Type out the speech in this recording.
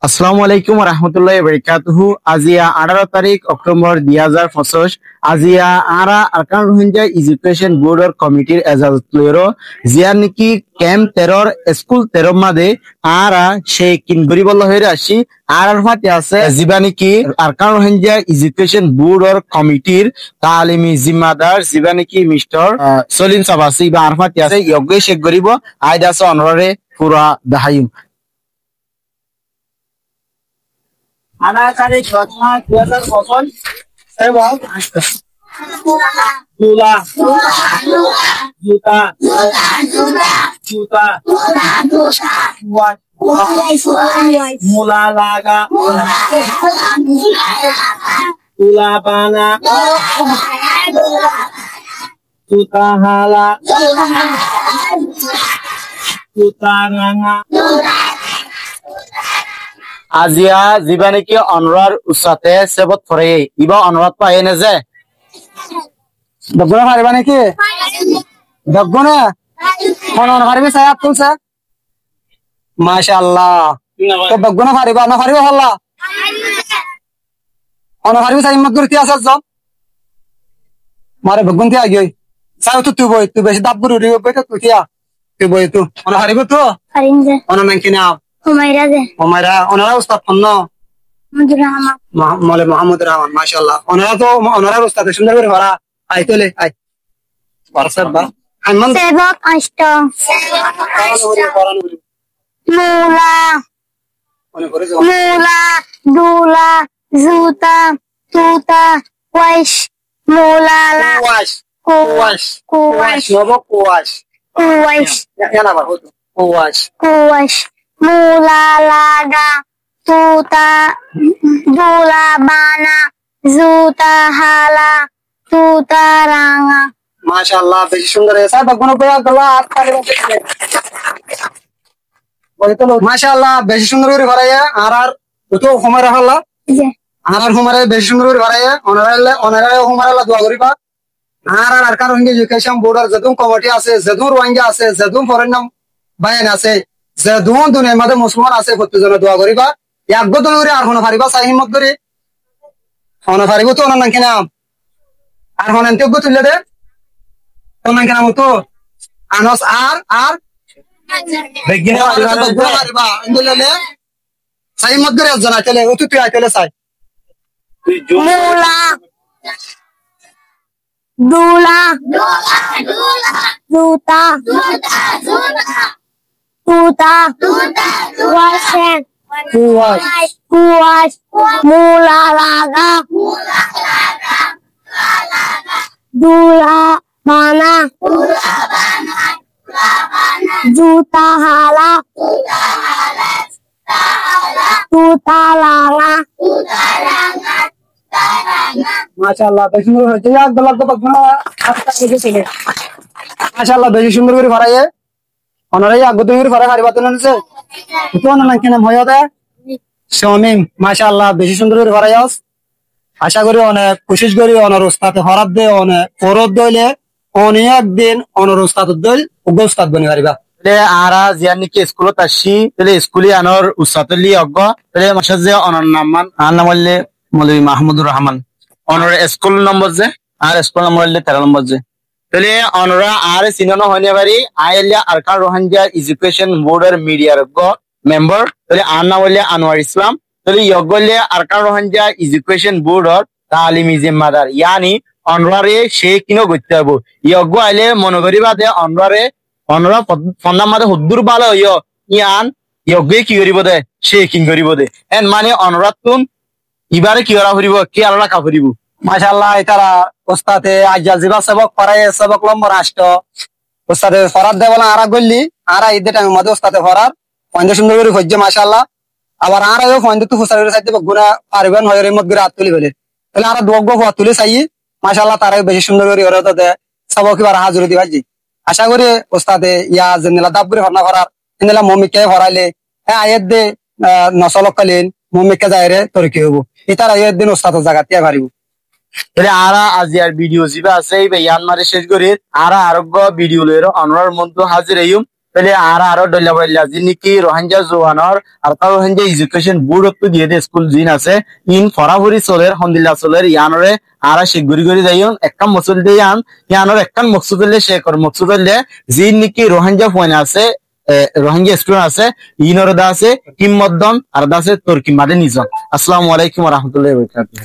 আসসালামু আলাইকুম রহমতুল্লাহি বারাকাতুহু। আজিয়া 18 তারিখ অক্টোবর 2025 আজিয়া আরা আরকান রোহিঙ্গা এডুকেশন বোর্ডর কমিটির এজাজত লইরো জিয়া নিকি ক্যাম্প 13 স্কুল 13 মাদে আরা সেই কিন গরিবল্লা হইরে আসি আর ফাতে আছে জিবানিকি আরকান রোহিঙ্গা এডুকেশন বোর্ডর কমিটির তালিমি জিম্মাদার জিবানিকি মিস্টার সলিম সাবাসি বা আর ফাতে আছে ইয়গে শেখ গরিব আইদাস অনরে পুরা দাহাইম 18 তারিখ 2025 এবং তুলা জুতা মুলা লাগা তুলা বানা জুতা হালা জুতা রাঙা আজিয়া জীবানে কি অনুরার উসাতে সেবত ফরে ইবা অনুরাত পায় না যে দগনা পারিবা নাকি দগনা কোন পারিবে সাহেব তুলছে মাশাআল্লাহ তো দগনা পারিবা না পারিবা হল্লা অন পারিবে সাইম মগরতি আছে সব মারে ভগবন্তি আগই সাউ তো তুই বেশি দাব গুরু রিও বেটা তুই বই তো অন পারিবে তো পারিনজে অন নাম কি নাম হুমায়রা ওনারা উস্তাদ ফন্ন মলে মোহাম্মদ রহমান মাশাআল্লাহ ওনারা তো ওনারা উস্তাদ সুন্দর করে ভরা আই তোলে আই পারসাদ বা হামান সেবক অষ্ট মুলা দুলা জুতা তুতা ওয়াইশ মুলালা কুয়াশ নবক কুয়াশ ইয়ালা বা হতো কুয়াশ মুলালাগা তুতা দুলা বানা জুতা হালা তুতা রাঙা মাশাআল্লাহ বেশি সুন্দর হয়েছে ভগবান বয়া গলা আর পারে বলে তো মাশাআল্লাহ বেশি সুন্দর করে ভরাইয়া আর তো সময় রাখলা আর সময় বেশি সুন্দর করে ভরাইয়া অনারা সময় দোয়া করিবা আর কারণ এডুকেশন বোর্ডের যেদুম কমিটি আছে যেদুম রোহিঙ্গা আছে যেদুম ফরেন বায়ান আছে যেদুম দুনিয়ার মধ্যে মুসলমান আছে প্রত্যেকজনে দোয়া করিবা একগত করে আর হনো পারিবা চাই হিম্মত করে হনো পারিব তো অনান কিনা আর হনেন তেগ তুললে দে অনান কিনা মতো আনস আর বেগিনা পারিবা ইন্দুলে চাই হিম্মত করে জানা চলে ও তুই আইতলে চাই মুলা দুলা জুতা তুতা কুয়াশ মুলা লাগা দুলা বানা জুতা হালা তুতা লাঙা মাশাআল্লাহ বেশি সুন্দর হয়েছে এক গলার তো মাশাআল্লাহ বেশি সুন্দর করে ভরাইয়ে অনারাই আগত করে ভরা পারিবা তো নাছে তো না কেন হয় দে শামিম মাশাআল্লাহ বেশি সুন্দর করে ভরাইয়াস আশা করি অনেক কোশিশ করি অনর উস্তাদে হরাত দে অনেক পরদ দইলে অনেক দিন অনর উস্তাদ দইল উস্তাদ বনি পারিবা তে আরা জিয়ানি কি স্কুলত আসি তাহলে স্কুলে আনর উস্তাদলি অজ্ঞ তাহলে মাসে যে অনর নামান আর নাম বললে মৌলভী মাহমুদুর রহমান অনর স্কুল নম্বর যে আর স্কুল নম্বর 13 নম্বর যে তাহলে অনরা আর সিনানো হইনে পারি আইলিয়া আরকান রোহিঙ্গা এডুকেশন বোর্ডের মিডিয়ার মেম্বার তাহলে আর নাম হইলে আনোয়ার ইসলাম তাহলে ইয়গলে আরকান রোহিঙ্গা এডুকেশন বোর্ডর তালিমি জিম্মাদার ইয়ানি অনরারে সে কিনো করতে হবো ইয়গ আইলে মনে করিবা দে অনরা ফন্দার মাঝে হুদ্দুর ভালো ইয় ইয়ান ইয়গে কি করিব দে সে কি করিব দে এন মানে অনরাতুন ইবারে কি করা ফুরিব কি আলাদা কা ফুরিব মাশাআল্লাহ তারা ওস্তাদে আজ্জা জিবা সবক পড়ায় সবক নম্বর 8 ওস্তাদে ফরাদ দে বলা আরা গল্লি আরা ইদে টাইম মধ্যে ওস্তাদে ফরাদ পয়েন্ট সুন্দর করে হজ্জে মাশাআল্লাহ আবার আর আয়ো পয়েন্ট তো ফুসারের সাথে গুনা পারবেন হয় রে মত করে হাত তুলি বলে তাহলে আর দোগ হাত তুলি চাই মাশাআল্লাহ তারা বেশি সুন্দর করে ওরা তো দে সবক এবার হাজির দিবা জি আশা করি ওস্তাদে ইয়া জেনেলা দাব করে হরনা করার ইনলা মমিকে হরাইলে আয়াত দে নসলকালীন মমিকে যায়রে তোর কি হবো ইতার আয়াত দিন ওস্তাদের জায়গা তিয়া পারিব তাহলে আরা আজি আর ভিডিও জিবা আছে এই ইয়ান মারে শেষ করি আরা আরোগ্য ভিডিও লইরো অনরার মধ্যে হাজির হইম তাহলে আরো ডল্লা বললা যিনি কি রোহিঙ্গা জোয়ানর আর তার রোহিঙ্গা এডুকেশন বোর্ড তো দিয়ে দে স্কুল জিন আছে ইন ফরাফরি চলের হন্দিল্লা চলের ইয়ানরে আরা সে গুড়ি গুড়ি যাইন একটা মসুল দিয়ে ইয়ানর একটা মকসুদ হলে সে কর মকসুদ হলে যিনি নাকি রোহিঙ্গা ফোন আছে রোহিঙ্গা স্টুডেন্ট আছে ইনর দা আছে কিম্মদ্দন আর দা আছে তুর্কি মাদে নিজন। আসসালামু আলাইকুম ওয়া রাহমাতুল্লাহি ওয়া বারাকাতুহু।